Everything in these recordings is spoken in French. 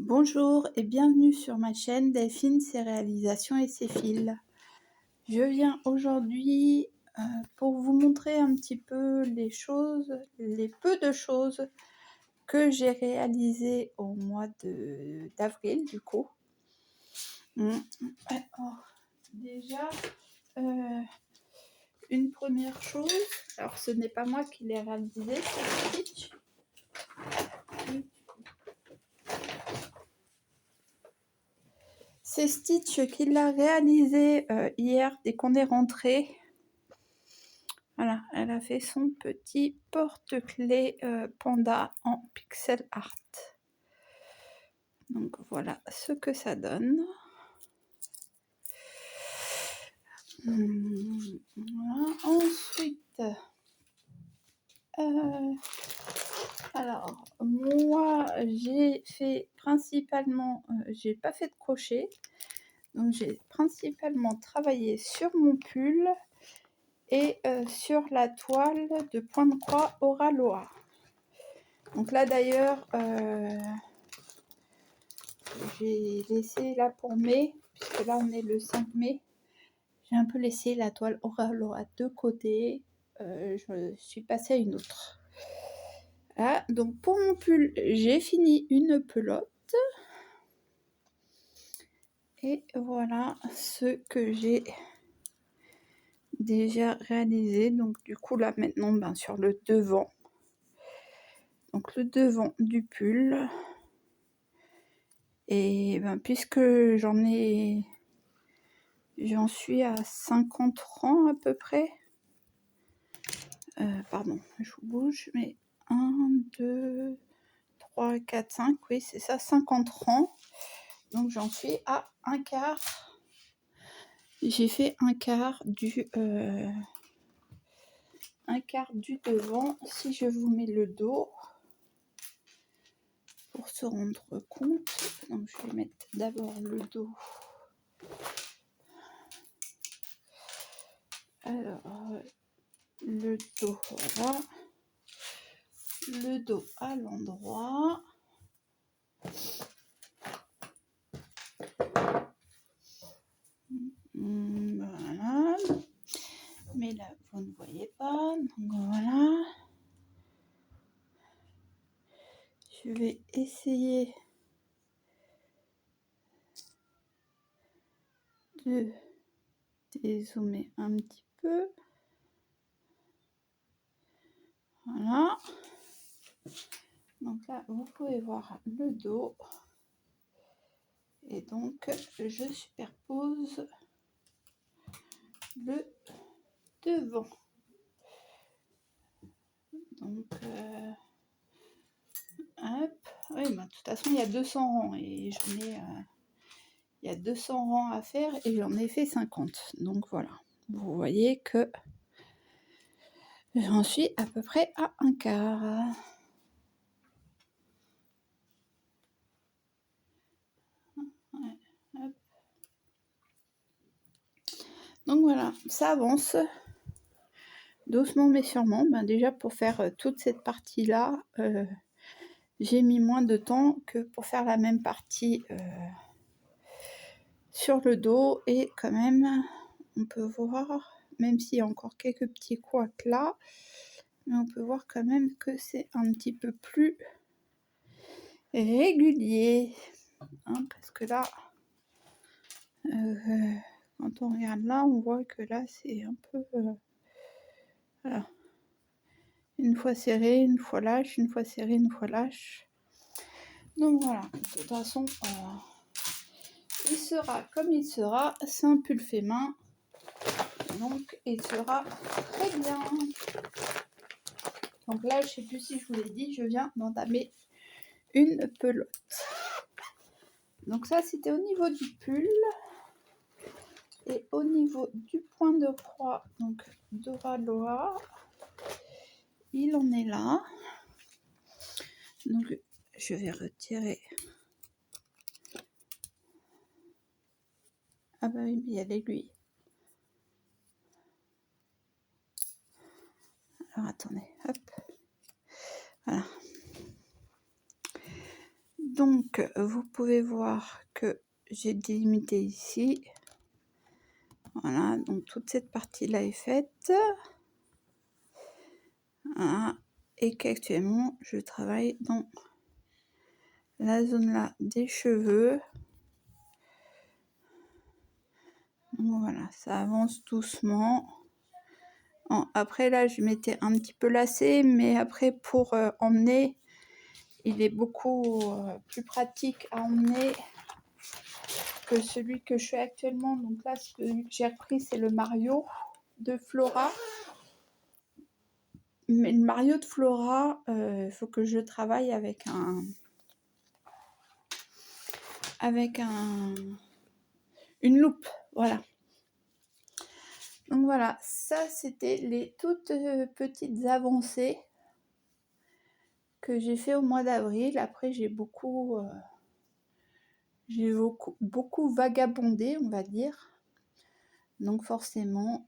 Bonjour et bienvenue sur ma chaîne Delphine, ses réalisations et ses fils. Je viens aujourd'hui pour vous montrer un petit peu les peu de choses que j'ai réalisées au mois d'avril du coup. Alors, déjà, une première chose, alors ce n'est pas moi qui l'ai réalisé, c'est Stitch. C'est Stitch qui l'a réalisé hier dès qu'on est rentré. Voilà, elle a fait son petit porte-clés panda en pixel art. Donc voilà ce que ça donne. Voilà. Ensuite, alors moi j'ai fait principalement, j'ai pas fait de crochet, donc j'ai principalement travaillé sur mon pull et sur la toile de point de croix Oraloa. Donc là d'ailleurs, j'ai laissé là pour mai, puisque là on est le 5 mai. J'ai un peu laissé la toile Oraloa de côté. Je suis passée à une autre. Voilà, donc pour mon pull, j'ai fini une pelote. Et voilà ce que j'ai déjà réalisé. Donc du coup là maintenant, sur le devant. Donc le devant du pull. Et puisque j'en suis à 50 rangs à peu près. Pardon, je vous bouge, mais 1, 2, 3, 4, 5, oui c'est ça, 50 rangs. Donc j'en suis à un quart. J'ai fait un quart du devant. Si je vous mets le dos pour se rendre compte, donc je vais mettre d'abord le dos. Alors le dos, voilà, le dos à l'endroit. Voilà, mais là vous ne voyez pas, donc voilà. Je vais essayer de dézoomer un petit peu. Voilà. Donc là, vous pouvez voir le dos. Et donc, je superpose le devant. Donc, hop. Oui, de toute façon, il y a 200 rangs. Et j'en ai... il y a 200 rangs à faire et j'en ai fait 50. Donc voilà. Vous voyez que j'en suis à peu près à un quart. Ouais, donc voilà, ça avance doucement mais sûrement. Déjà pour faire toute cette partie là, j'ai mis moins de temps que pour faire la même partie sur le dos. Et quand même, on peut voir, même s'il y a encore quelques petits couacs là, mais on peut voir quand même que c'est un petit peu plus régulier, hein, parce que là, quand on regarde là, on voit que là c'est un peu voilà. Une fois serré, une fois lâche, une fois serré, une fois lâche. Donc voilà, de toute façon, il sera comme il sera. C'est un pull fait main, donc il sera très bien. Donc là, je sais plus si je vous l'ai dit, je viens d'entamer une pelote. Donc ça, c'était au niveau du pull. Et au niveau du point de croix, donc d'Oraloa, il en est là. Donc je vais retirer. Ah bah oui, mais il y a l'aiguille. Alors attendez, hop. Voilà. Donc, vous pouvez voir que j'ai délimité ici. Voilà, donc toute cette partie-là est faite. Voilà, et qu'actuellement, je travaille dans la zone là des cheveux. Donc voilà, ça avance doucement. Bon, après là, je m'étais un petit peu lassée, mais après pour emmener, il est beaucoup plus pratique à emmener que celui que je fais actuellement. Donc là, celui que j'ai repris, c'est le Mario de Flora. Mais le Mario de Flora, il faut que je travaille avec une loupe, voilà. Donc voilà, ça c'était les toutes petites avancées que j'ai fait au mois d'avril. Après j'ai beaucoup vagabondé, on va dire. Donc forcément,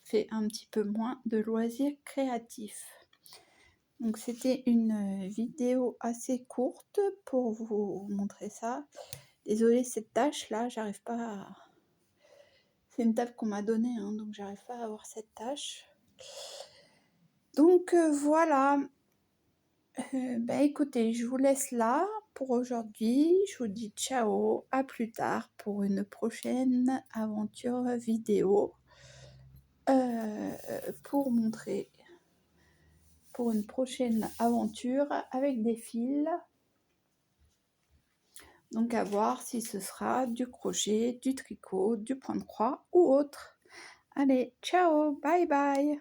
fait un petit peu moins de loisirs créatifs. Donc c'était une vidéo assez courte pour vous montrer ça. Désolée, cette tâche là, j'arrive pas à... C'est une table qu'on m'a donnée, hein, donc j'arrive pas à avoir cette tâche. Donc voilà. Écoutez, je vous laisse là pour aujourd'hui. Je vous dis ciao, à plus tard pour une prochaine aventure vidéo. Pour montrer pour une prochaine aventure avec des fils. Donc à voir si ce sera du crochet, du tricot, du point de croix ou autre. Allez, ciao, bye bye!